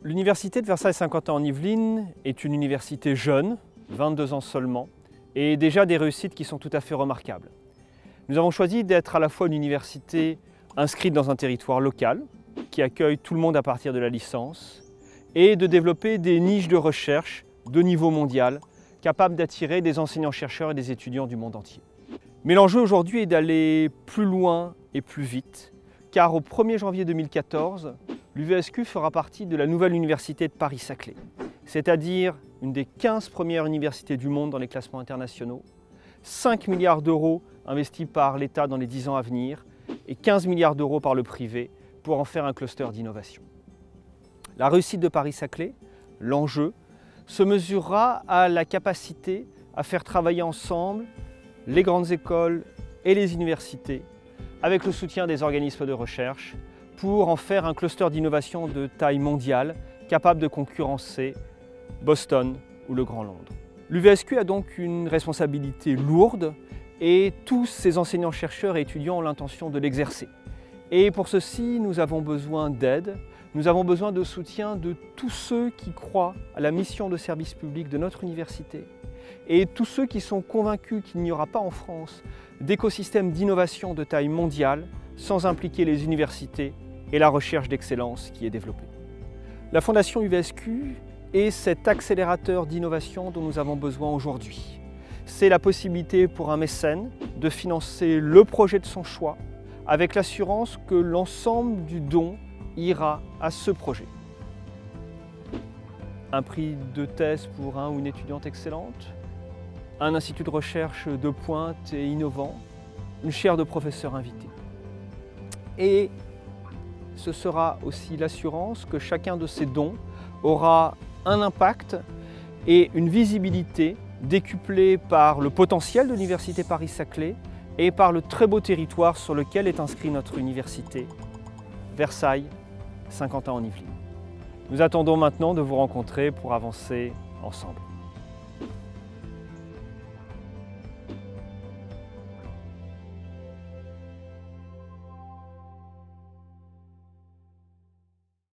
L'université de Versailles-Saint-Quentin-en-Yvelines est une université jeune, 22 ans seulement, et déjà des réussites qui sont tout à fait remarquables. Nous avons choisi d'être à la fois une université inscrite dans un territoire local, qui accueille tout le monde à partir de la licence, et de développer des niches de recherche de niveau mondial, capables d'attirer des enseignants-chercheurs et des étudiants du monde entier. Mais l'enjeu aujourd'hui est d'aller plus loin et plus vite, car au 1er janvier 2014, l'UVSQ fera partie de la nouvelle université de Paris-Saclay, c'est-à-dire une des 15 premières universités du monde dans les classements internationaux, 5 milliards d'euros investis par l'État dans les 10 ans à venir et 15 milliards d'euros par le privé pour en faire un cluster d'innovation. La réussite de Paris-Saclay, l'enjeu, se mesurera à la capacité à faire travailler ensemble les grandes écoles et les universités avec le soutien des organismes de recherche pour en faire un cluster d'innovation de taille mondiale capable de concurrencer Boston ou le Grand Londres. L'UVSQ a donc une responsabilité lourde et tous ses enseignants-chercheurs et étudiants ont l'intention de l'exercer. Et pour ceci, nous avons besoin d'aide, nous avons besoin de soutien de tous ceux qui croient à la mission de service public de notre université et tous ceux qui sont convaincus qu'il n'y aura pas en France d'écosystème d'innovation de taille mondiale sans impliquer les universités et la recherche d'excellence qui est développée. La Fondation UVSQ est cet accélérateur d'innovation dont nous avons besoin aujourd'hui. C'est la possibilité pour un mécène de financer le projet de son choix avec l'assurance que l'ensemble du don ira à ce projet. Un prix de thèse pour un ou une étudiante excellente, un institut de recherche de pointe et innovant, une chaire de professeur invité. Et ce sera aussi l'assurance que chacun de ces dons aura un impact et une visibilité décuplée par le potentiel de l'Université Paris-Saclay et par le très beau territoire sur lequel est inscrite notre université, Versailles-Saint-Quentin-en-Yvelines. Nous attendons maintenant de vous rencontrer pour avancer ensemble.